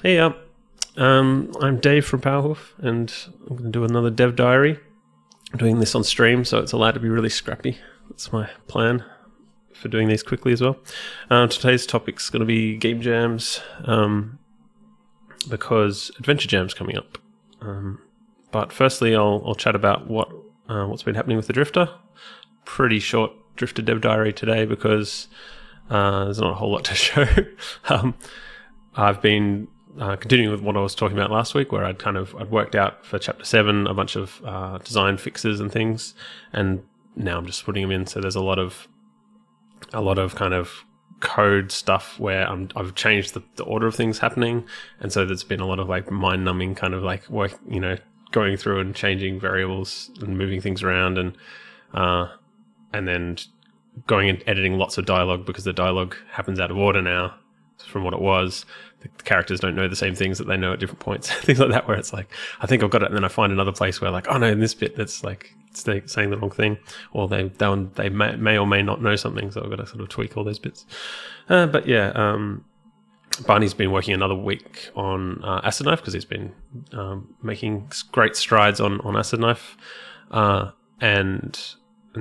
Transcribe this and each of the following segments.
Hey up, I'm Dave from Powerhoof, and I'm going to do another dev diary. I'm doing this on stream, so it's allowed to be really scrappy. That's my plan for doing these quickly as well. Today's topic's going to be game jams, because Adventure Jam's coming up. But firstly, I'll chat about what's been happening with the Drifter. Pretty short Drifter dev diary today because there's not a whole lot to show. I've been continuing with what I was talking about last week, where I'd worked out for Chapter 7 a bunch of design fixes and things, and now I'm just putting them in. So there's a lot of kind of code stuff where I've changed the order of things happening, and so there's been a lot of like mind-numbing kind of like work, going through and changing variables and moving things around, and then going and editing lots of dialogue because the dialogue happens out of order now from what it was. The characters don't know the same things that they know at different points. Things like that, where it's like, I think I've got it, and then I find another place where like, oh no, in this bit that's like it's saying the wrong thing, or they may or may not know something, so I've got to sort of tweak all those bits. But yeah, Barney's been working another week on Acid Knife because he's been making great strides on Acid Knife, and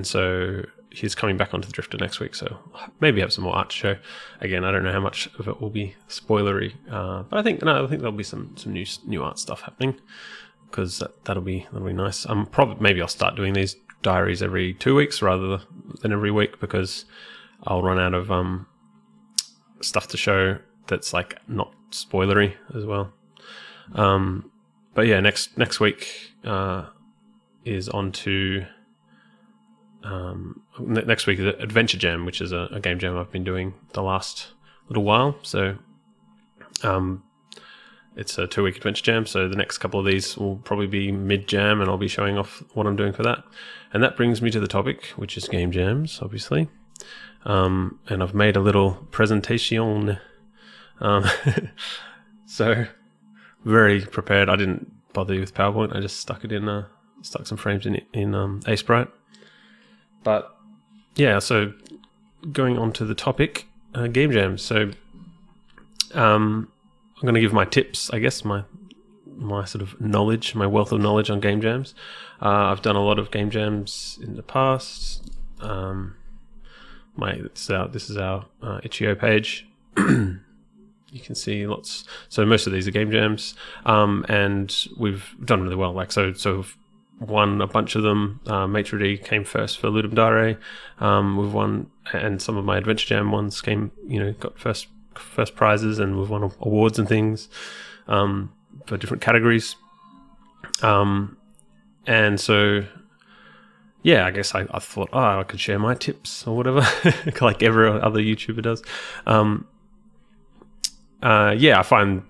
so he's coming back onto the Drifter next week, so maybe have some more art to show. Again, I don't know how much of it will be spoilery, but I think there'll be some new art stuff happening, because that'll be nice. Maybe I'll start doing these diaries every 2 weeks rather than every week, because I'll run out of stuff to show that's like not spoilery as well. But yeah, next week is on to. Next week is Adventure Jam, which is a game jam I've been doing the last little while. So it's a 2-week Adventure Jam, so the next couple of these will probably be mid-jam, and I'll be showing off what I'm doing for that. And that brings me to the topic, which is game jams, obviously. And I've made a little presentation. So very prepared. I didn't bother you with PowerPoint. I just stuck some frames in Sprite. But yeah, so going on to the topic, game jams. So I'm going to give my tips, I guess, my sort of knowledge, my wealth of knowledge on game jams. I've done a lot of game jams in the past. This is our itch.io page. You can see lots. So most of these are game jams, and we've done really well. Like so won a bunch of them. Maitre D came first for Ludum Dare. We've won, and some of my Adventure Jam ones got first prizes, and we've won awards and things for different categories. And so yeah, I guess I thought, I could share my tips or whatever, like every other YouTuber does. I find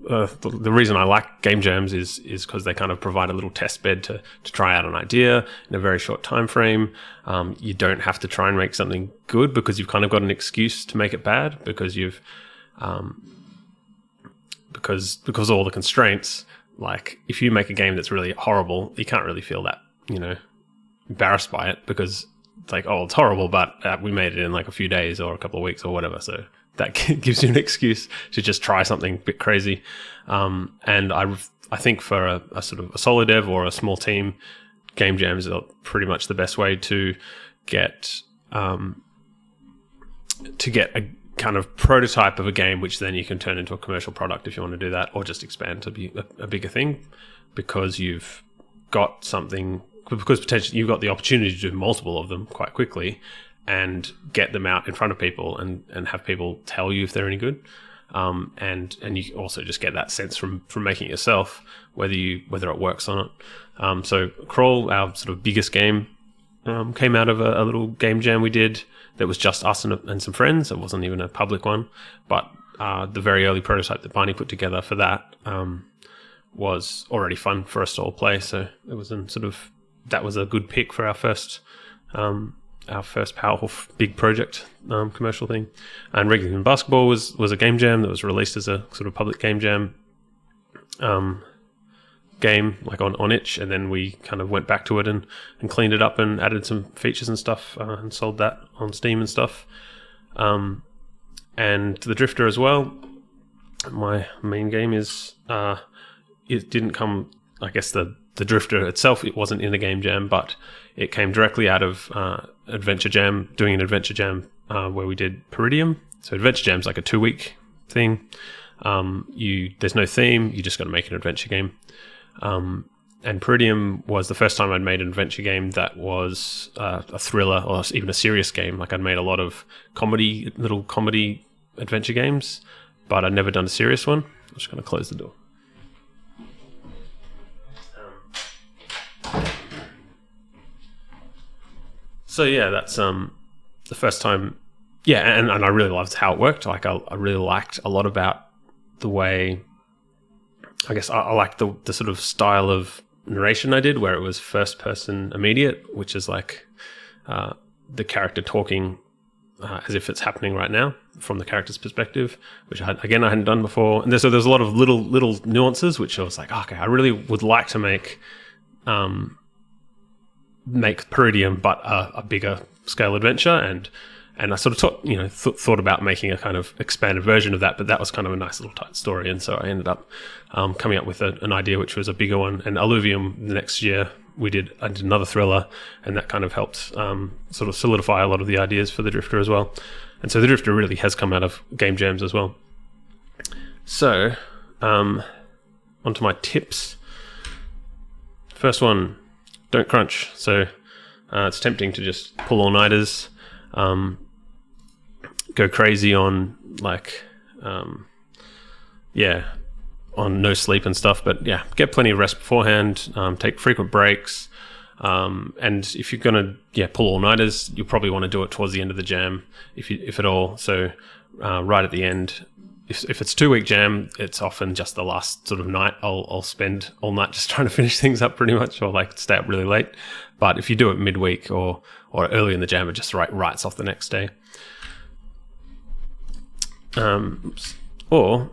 the reason I like game jams is because they kind of provide a little test bed to try out an idea in a very short time frame. You don't have to try and make something good because you've kind of got an excuse to make it bad, because you've because all the constraints. Like if you make a game that's really horrible, you can't really feel that embarrassed by it, because it's like, oh, it's horrible, but we made it in like a few days or a couple of weeks or whatever. So that gives you an excuse to just try something a bit crazy. And I think for a sort of a solo dev or a small team, game jams are pretty much the best way to get a kind of prototype of a game, which then you can turn into a commercial product if you want to do that, or just expand to be a bigger thing, because you've got something, because potentially you've got the opportunity to do multiple of them quite quickly and get them out in front of people and have people tell you if they're any good. And you also just get that sense from making it yourself, whether it works or not. So Crawl, our sort of biggest game, came out of a little game jam we did that was just us and some friends. It wasn't even a public one, but the very early prototype that Barney put together for that was already fun for us to all play. So it was that was a good pick for our first powerful big project commercial thing. And Regular Basketball was a game jam that was released as a sort of public game jam game, like on itch, and then we kind of went back to it and cleaned it up and added some features and stuff, and sold that on Steam and stuff. And the Drifter as well. my main game is it didn't come. I guess the Drifter itself, it wasn't in a game jam, but it came directly out of Adventure Jam, doing an Adventure Jam where we did Peridium. So Adventure Jam's like a 2-week thing. There's no theme, you just got to make an adventure game. And Peridium was the first time I'd made an adventure game that was a thriller or even a serious game. Like I'd made a lot of little comedy adventure games, but I'd never done a serious one. I'm just going to close the door. So yeah, that's the first time. Yeah, and I really loved how it worked. Like I really liked a lot about the way. I guess I liked the sort of style of narration I did, where it was first person immediate, which is like the character talking as if it's happening right now from the character's perspective, which I hadn't done before. And there's a lot of little nuances, which I was like, okay, I really would like to make Peridium, but a bigger scale adventure, and I sort of thought about making a kind of expanded version of that, but that was kind of a nice little tight story, and so I ended up coming up with an idea which was a bigger one. And Alluvium, the next year I did another thriller, and that kind of helped sort of solidify a lot of the ideas for the Drifter as well. And so the Drifter really has come out of game jams as well. So onto my tips. First one, don't crunch. So it's tempting to just pull all-nighters, go crazy on on no sleep and stuff, but yeah, get plenty of rest beforehand, take frequent breaks, and if you're gonna pull all-nighters, you'll probably want to do it towards the end of the jam, if at all. So right at the end. If it's 2-week jam, it's often just the last sort of night. I'll spend all night just trying to finish things up pretty much, or like stay up really late. But if you do it midweek or early in the jam, it just writes off the next day. Or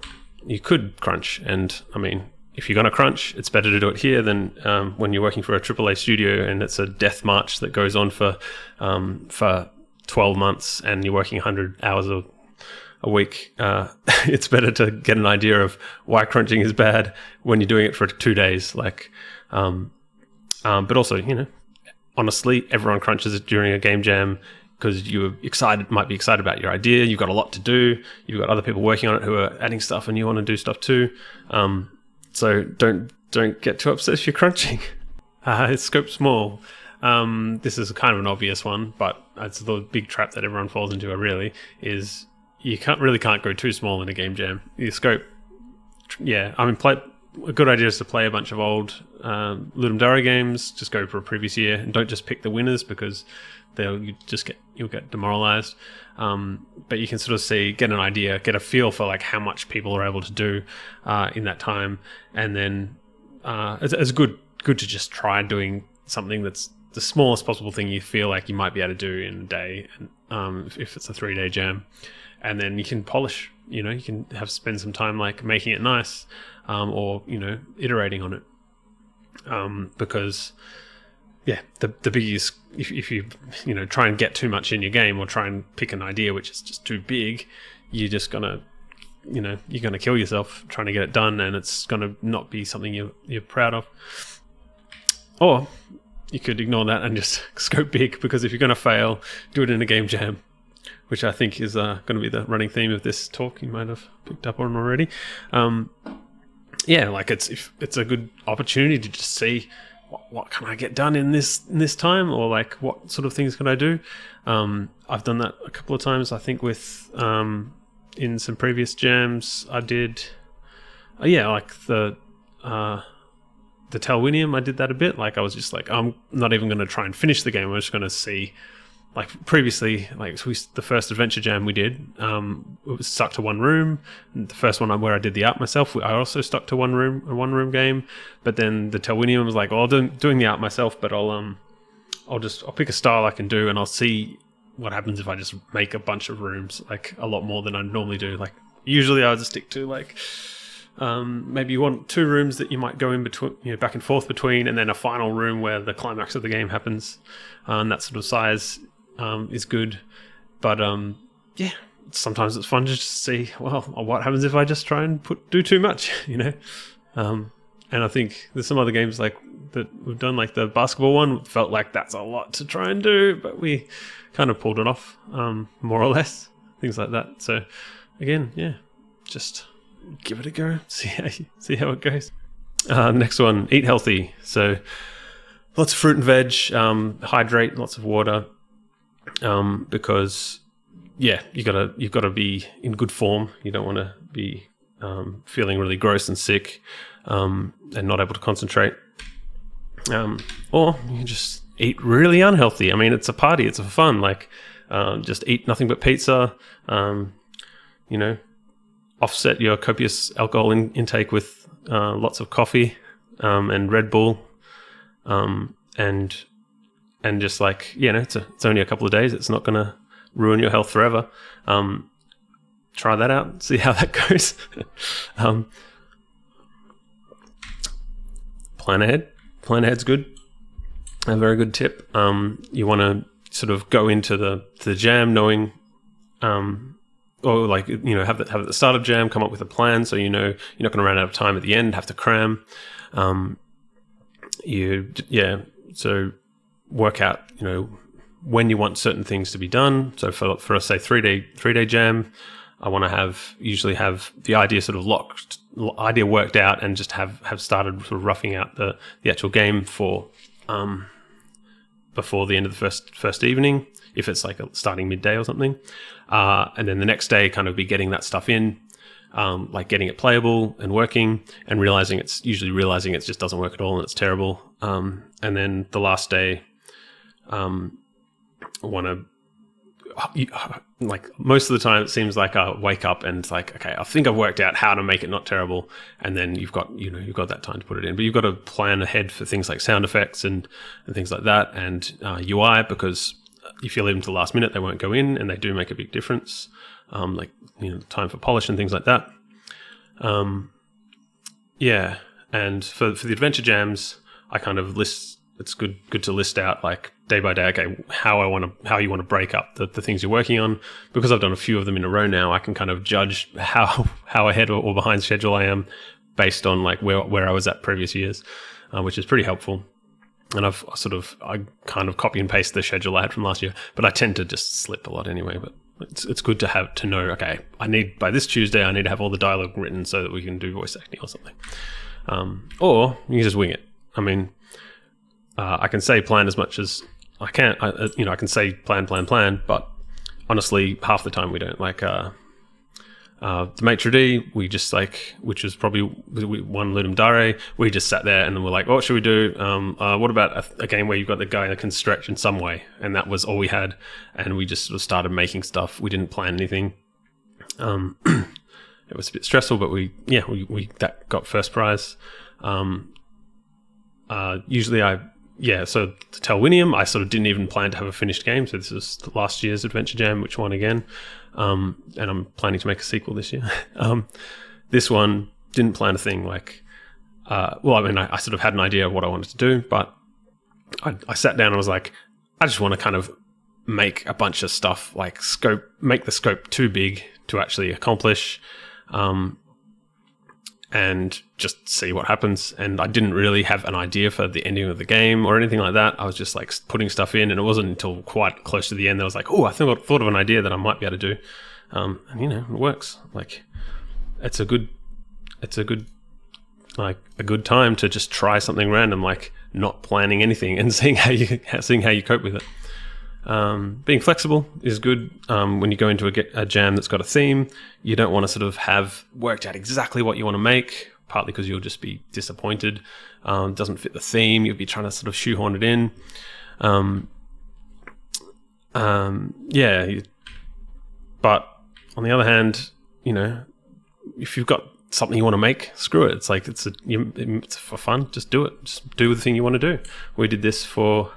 you could crunch, and I mean, if you're going to crunch, it's better to do it here than when you're working for a AAA studio and it's a death march that goes on for 12 months and you're working 100 hours a week. It's better to get an idea of why crunching is bad when you're doing it for 2 days. But also, honestly, everyone crunches it during a game jam because might be excited about your idea. You've got a lot to do. You've got other people working on it who are adding stuff, and you want to do stuff too. So don't get too upset if you're crunching. It's scope small. This is kind of an obvious one, but it's the big trap that everyone falls into. Really, is you can't go too small in a game jam. Your scope, a good idea is to play a bunch of old Ludum Dare games. Just go for a previous year, and don't just pick the winners because you'll get demoralized. But you can sort of get an idea, get a feel for like how much people are able to do in that time, and then it's good to just try doing something that's the smallest possible thing you feel like you might be able to do in a day, if it's a 3-day jam. And then you can polish, you can spend some time like making it nice, or, iterating on it. Because the biggie is if you, try and get too much in your game or try and pick an idea which is just too big, you're just gonna, you're gonna kill yourself trying to get it done, and it's gonna not be something you're proud of. Or you could ignore that and just scope big, because if you're gonna fail, do it in a game jam, which I think is going to be the running theme of this talk. You might have picked up on already. It's a good opportunity to just see what can I get done in this time, or like what sort of things can I do. I've done that a couple of times. I think with in some previous jams I did. The Talwinium, I did that a bit. Like I was just like, I'm not even going to try and finish the game. I'm just going to see. Like previously, the first adventure jam we did, it was stuck to one room. The first one where I did the art myself, I also stuck to a one room game. But then the Telwinium was like, well, I'm doing the art myself, but I'll pick a style I can do, and I'll see what happens if I just make a bunch of rooms, like a lot more than I normally do. Like usually I would just stick to like maybe you want 2 rooms that you might go in between, back and forth between, and then a final room where the climax of the game happens. And that sort of size is good, but sometimes it's fun to just see, well, what happens if I just try and do too much, you know? And I think there's some other games like that we've done, like the basketball one, felt like that's a lot to try and do, but we kind of pulled it off, more or less, things like that. So again, yeah, just give it a go, see how it goes. Next one, eat healthy. So lots of fruit and veg, hydrate, lots of water, because yeah, you've got to be in good form. You don't want to be feeling really gross and sick, and not able to concentrate. Or you just eat really unhealthy. I mean, it's a party, it's for fun. Like, just eat nothing but pizza. You know, offset your copious alcohol intake with lots of coffee and Red Bull, and just like, you know, it's only a couple of days. It's not going to ruin your health forever. Try that out, see how that goes. Plan ahead. Plan ahead's good. A very good tip. You want to sort of go into the jam knowing, or like, you know, have at the start of jam, come up with a plan so you know you're not going to run out of time at the end, have to cram. So work out, you know, when you want certain things to be done. So for a say 3-day jam, I want to usually have the idea sort of idea worked out, and just have started sort of roughing out the actual game for before the end of the first evening, if it's like starting midday or something, and then the next day kind of be getting that stuff in, like getting it playable and working, and realizing it just doesn't work at all and it's terrible, and then the last day, want to, like, most of the time it seems like I wake up and it's like, okay, I think I've worked out how to make it not terrible, and then you've got that time to put it in. But you've got to plan ahead for things like sound effects and things like that, and UI, because if you leave them to the last minute, they won't go in, and they do make a big difference. Like, you know, time for polish and things like that. Yeah, and for the adventure jams, I kind of list. It's good to list out, like, day by day, okay, how you want to break up the things you're working on. Because I've done a few of them in a row now, I can kind of judge how ahead or behind schedule I am based on like where I was at previous years, which is pretty helpful. And I kind of copy and paste the schedule I had from last year, but I tend to just slip a lot anyway. But it's good to know, okay, by this Tuesday I need to have all the dialogue written so that we can do voice acting or something. Or you can just wing it. I mean, I can say plan as much as I can. I can say plan, but honestly, half the time we don't. Like the maitre d', we just like, which was probably one Ludum Dare. We just sat there and then we're like, what should we do? What about a game where you've got the guy that can stretch in some way? And that was all we had. And we just sort of started making stuff. We didn't plan anything. It was a bit stressful, but we that got first prize. So to tell Winium, I sort of didn't even plan to have a finished game. So this is last year's Adventure Jam, which won again. And I'm planning to make a sequel this year. This one didn't plan a thing. Like, I sort of had an idea of what I wanted to do, but I sat down and was like, I just want to kind of make a bunch of stuff, like make the scope too big to actually accomplish. And just see what happens. And I didn't really have an idea for the ending of the game or anything like that. I was just like putting stuff in, and it wasn't until quite close to the end that I was like, oh, I think I thought of an idea that I might be able to do. And you know, it works. Like, it's a good time to just try something random, like not planning anything and seeing how you cope with it. Being flexible is good. When you go into a jam that's got a theme, you don't want to sort of have worked out exactly what you want to make, partly because you'll just be disappointed. It doesn't fit the theme. You'll be trying to sort of shoehorn it in. But on the other hand, you know, if you've got something you want to make, screw it. It's like, it's for fun. Just do it. Just do the thing you want to do. We did this for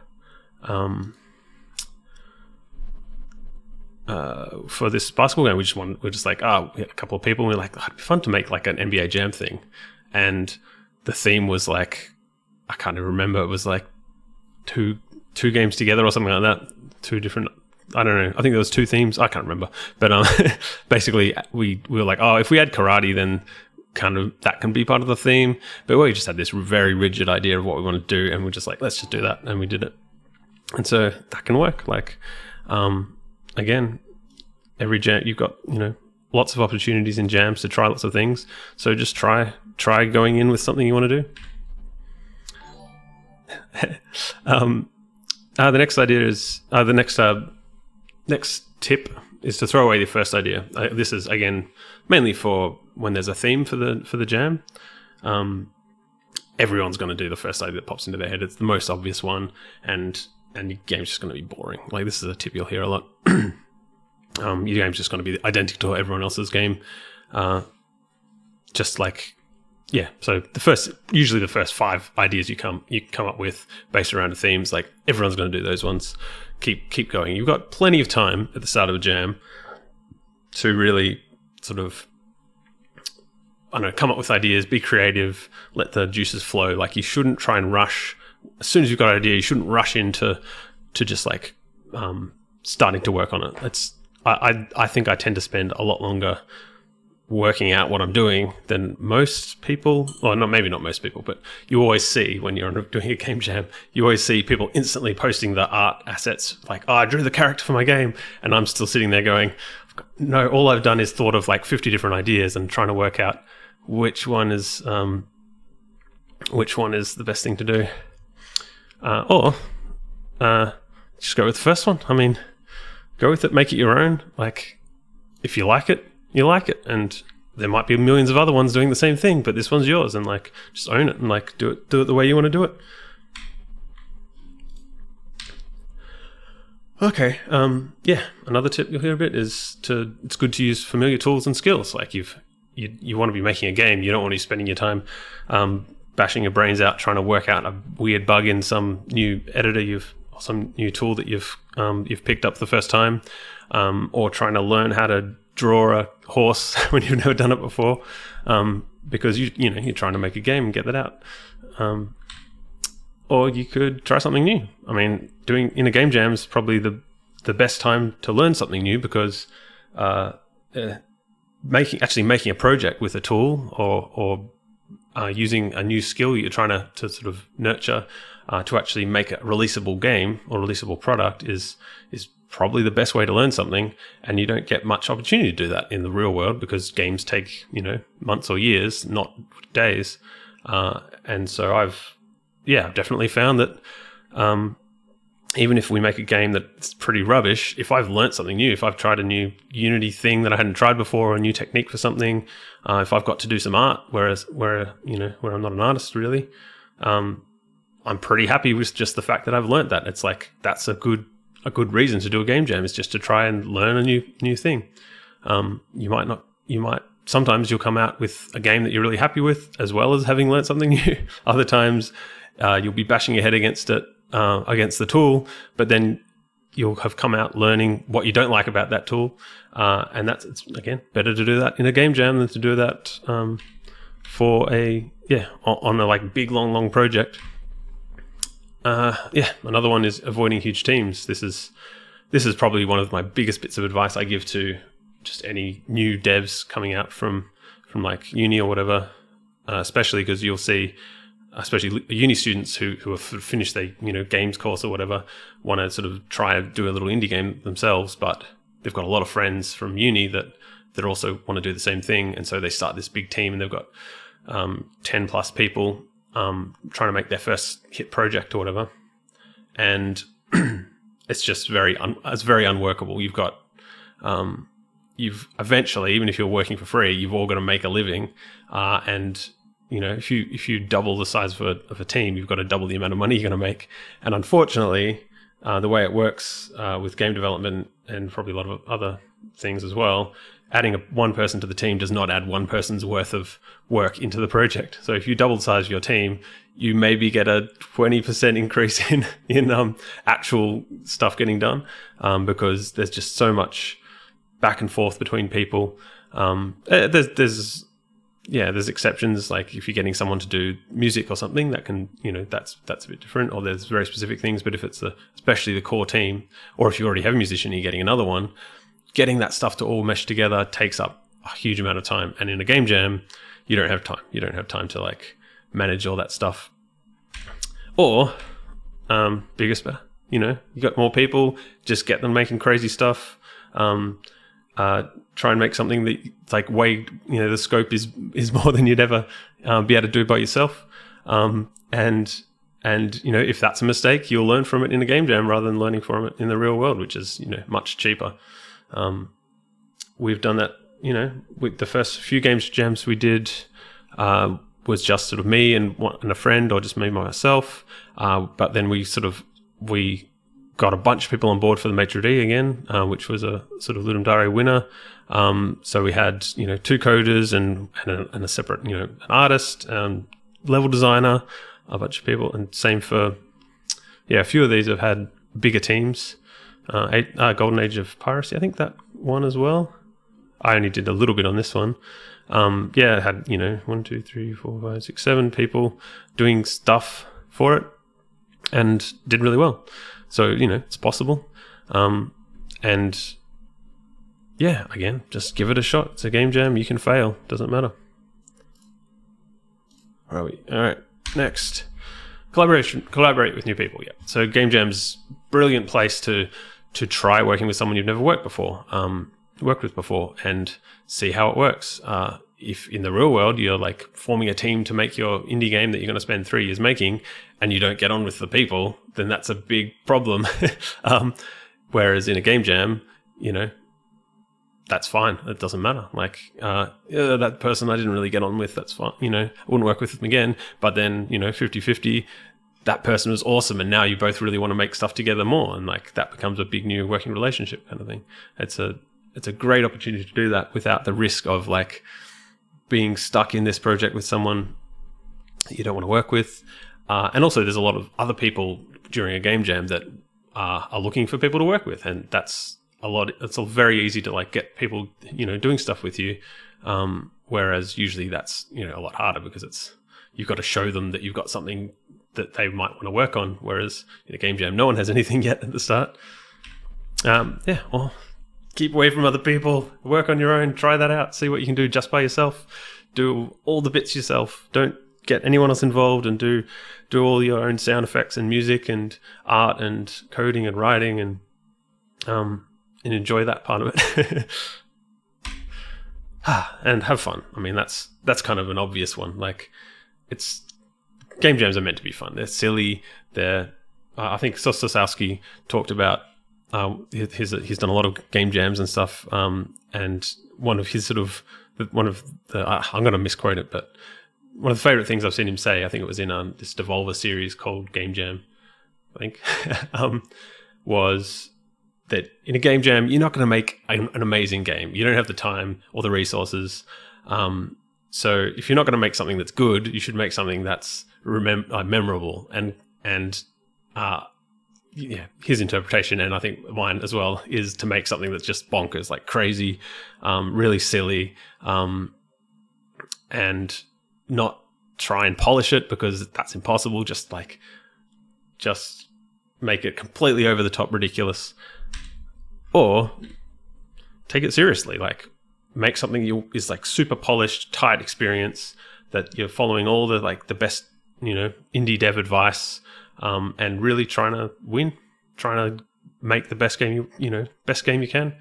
this basketball game. We're just like, we had a couple of people, and we're like, it'd be fun to make like an NBA Jam thing. And the theme was like, I can't even remember, it was like two games together or something like that, two different I don't know. I think there was 2 themes. I can't remember. But basically, we were like, oh, if we add karate, then kind of that can be part of the theme. But we just had this very rigid idea of what we want to do, and we're just like, let's just do that, and we did it. And so that can work. Like, again, every jam, you've got, lots of opportunities in jams to try lots of things. So just try going in with something you want to do. The next idea is next tip is to throw away the first idea. This is again mainly for when there's a theme for the jam. Everyone's going to do the first idea that pops into their head. It's the most obvious one, and your game's just going to be boring. Like, this is a tip you'll hear a lot. Your game's just going to be identical to everyone else's game. Just like, yeah. So usually the first 5 ideas you come up with based around the themes, like everyone's going to do those ones. Keep going. You've got plenty of time at the start of a jam to really sort of, I don't know, come up with ideas, be creative, let the juices flow. Like, you shouldn't try and rush. As soon as you've got an idea, you shouldn't rush into just like starting to work on it. I think I tend to spend a lot longer working out what I'm doing than most people. Well, maybe not most people, but you always see when you're doing a game jam, you always see people instantly posting the art assets, like, oh, I drew the character for my game, and I'm still sitting there going, no, all I've done is thought of like 50 different ideas and trying to work out which one is the best thing to do. Or just go with the first one. I mean, go with it, make it your own. Like, if you like it, you like it, and there might be millions of other ones doing the same thing, but this one's yours, and like, just own it and like do it the way you want to do it. Okay, yeah, another tip you'll hear a bit is it's good to use familiar tools and skills. Like, you want to be making a game, you don't want to be spending your time bashing your brains out trying to work out a weird bug in some new editor or some new tool that you've picked up the first time, or trying to learn how to draw a horse when you've never done it before, because you're trying to make a game and get that out. Or you could try something new. I mean, doing in a game jam is probably the best time to learn something new, because making a project with a tool or using a new skill you're trying to sort of nurture to actually make a releasable game or releasable product is probably the best way to learn something. And you don't get much opportunity to do that in the real world, because games take months or years, not days. And so I've definitely found that even if we make a game that's pretty rubbish, if I've learnt something new, if I've tried a new Unity thing that I hadn't tried before, or a new technique for something, if I've got to do some art, where I'm not an artist really, I'm pretty happy with just the fact that I've learnt that. It's like, that's a good reason to do a game jam, is just to try and learn a new thing. Sometimes you'll come out with a game that you're really happy with, as well as having learnt something new. Other times you'll be bashing your head against the tool, but then you'll have come out learning what you don't like about that tool. And it's again, better to do that in a game jam than to do that on a like big, long project. Another one is avoiding huge teams. This is probably one of my biggest bits of advice I give to just any new devs coming out from like uni or whatever, especially because you'll see, especially uni students who have finished their games course or whatever, want to sort of try and do a little indie game themselves, but they've got a lot of friends from uni that also want to do the same thing, and so they start this big team, and they've got 10 plus people trying to make their first hit project or whatever, and it's just very unworkable. You've eventually, even if you're working for free, you've all got to make a living, and if you double the size of a team, you've got to double the amount of money you're going to make. And unfortunately, the way it works with game development, and probably a lot of other things as well, adding one person to the team does not add one person's worth of work into the project. So if you double the size of your team, you maybe get a 20% increase in actual stuff getting done, because there's just so much back and forth between people. There's yeah, there's exceptions, like if you're getting someone to do music or something, that can, that's a bit different, or there's very specific things. But if it's especially the core team, or if you already have a musician, you're getting another one, getting that stuff to all mesh together takes up a huge amount of time. And in a game jam, you don't have time. You don't have time to like manage all that stuff. Or, bigger spare, you got more people, just get them making crazy stuff. Try and make something that like way, the scope is more than you'd ever be able to do by yourself. And if that's a mistake, you'll learn from it in a game jam rather than learning from it in the real world, which is, much cheaper. We've done that, with the first few games jams we did, was just sort of me and a friend, or just me by myself. But then we got a bunch of people on board for the Maitre D again, which was a sort of Ludum Dare winner. So we had, 2 coders and a separate, an artist, level designer, a bunch of people, and same for, a few of these have had bigger teams. Golden Age of Piracy, I think that one as well. I only did a little bit on this one. It had, 1, 2, 3, 4, 5, 6, 7 people doing stuff for it and did really well. So, it's possible. And yeah, again, just give it a shot. It's a game jam. You can fail. Doesn't matter. Where are we? All right. Next. Collaborate with new people. Yeah. So game jam's brilliant place to try working with someone you've never worked with before and see how it works. If in the real world you're like forming a team to make your indie game that you're going to spend 3 years making, and you don't get on with the people, then that's a big problem. Whereas in a game jam, that's fine. It doesn't matter. Like, that person I didn't really get on with, that's fine. I wouldn't work with them again. But then, 50-50, that person was awesome. And now you both really want to make stuff together more. And like, that becomes a big new working relationship kind of thing. It's a great opportunity to do that without the risk of like being stuck in this project with someone that you don't want to work with. And also there's a lot of other people during a game jam that are looking for people to work with. And that's it's very easy to like get people, doing stuff with you. Whereas usually that's, a lot harder because you've got to show them that you've got something that they might want to work on. Whereas in a game jam, no one has anything yet at the start. Or keep away from other people, work on your own, try that out, see what you can do just by yourself, do all the bits yourself. Don't get anyone else involved, and do all your own sound effects and music and art and coding and writing, and enjoy that part of it. And have fun. I mean, that's kind of an obvious one. Like, game jams are meant to be fun. They're silly. I think Sosowski talked about, he's done a lot of game jams and stuff. And one of his I'm going to misquote it, but one of the favorite things I've seen him say, I think it was in this Devolver series called Game Jam, I think, was that in a game jam, you're not going to make an amazing game. You don't have the time or the resources. So if you're not going to make something that's good, you should make something that's memorable. And his interpretation, and I think mine as well, is to make something that's just bonkers, like crazy, really silly, and not try and polish it, because that's impossible. Just make it completely over the top ridiculous, or take it seriously. Like, make something is like super polished, tight experience that you're following all the best, indie dev advice, and really trying to win, trying to make the best game you can.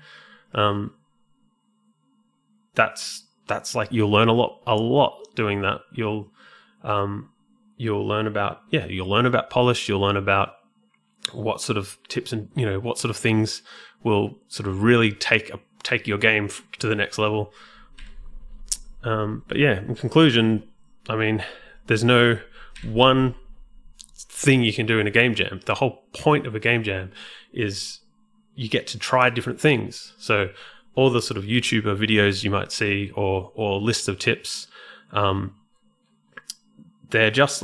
That's like, you'll learn a lot doing that. You'll learn about polish. You'll learn about what sort of tips and what sort of things will sort of really take your game to the next level. But yeah, in conclusion, I mean, there's no one thing you can do in a game jam. The whole point of a game jam is you get to try different things. So all the sort of YouTuber videos you might see, or lists of tips, they're just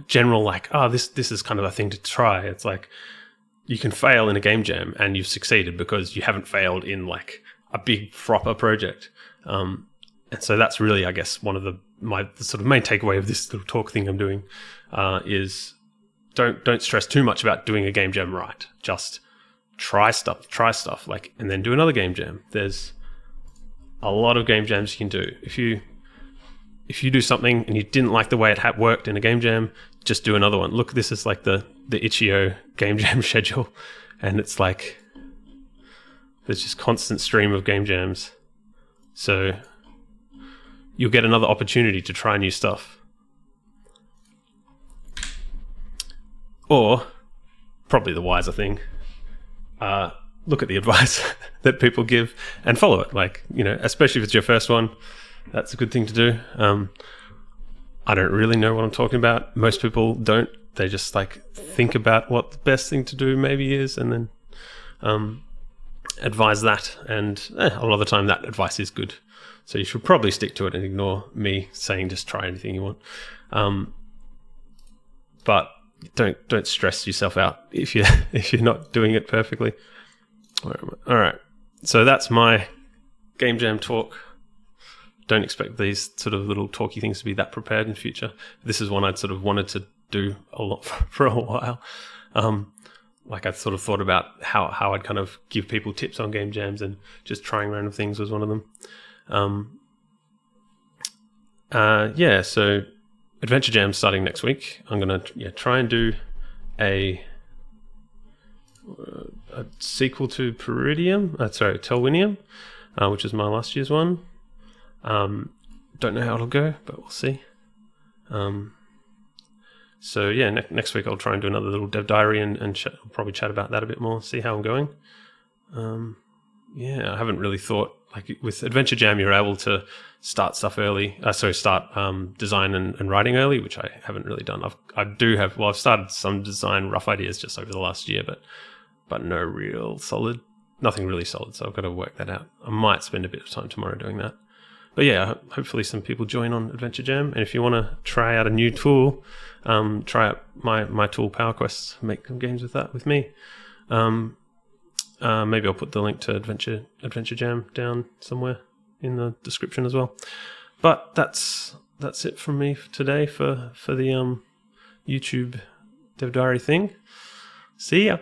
general, like, this is kind of a thing to try. It's like, you can fail in a game jam and you've succeeded because you haven't failed in like a big proper project. And so that's really, I guess, one of my sort of main takeaway of this little talk thing I'm doing is don't stress too much about doing a game jam right. Just try stuff, like, and then do another game jam. There's a lot of game jams you can do. If you do something and you didn't like the way it worked in a game jam, just do another one. Look, this is like the itch.io game jam schedule, and it's like there's just constant stream of game jams. So you'll get another opportunity to try new stuff. Or, probably the wiser thing, look at the advice that people give and follow it. Like, especially if it's your first one, that's a good thing to do. I don't really know what I'm talking about. Most people don't. They just like think about what the best thing to do maybe is, and then advise that. And a lot of the time that advice is good. So you should probably stick to it and ignore me saying just try anything you want. But don't stress yourself out if you're not doing it perfectly. All right. So that's my game jam talk. Don't expect these sort of little talky things to be that prepared in future. This is one I'd sort of wanted to do a lot for a while. Like I sort of thought about how I'd kind of give people tips on game jams, and just trying random things was one of them. So Adventure Jam starting next week. I'm gonna try and do a sequel to Telwinium, which is my last year's one. Don't know how it'll go, but we'll see. So yeah, next week I'll try and do another little dev diary and probably chat about that a bit more, see how I'm going. I haven't really thought, like with Adventure Jam, you're able to start stuff early. Start design and writing early, which I haven't really done. I've started some design rough ideas just over the last year, but nothing really solid. So I've got to work that out. I might spend a bit of time tomorrow doing that. But yeah, hopefully some people join on Adventure Jam. And if you want to try out a new tool, try out my tool PowerQuest. Make some games with that with me. Maybe I'll put the link to Adventure Jam down somewhere in the description as well. But that's it from me today for the YouTube Dev Diary thing. See ya.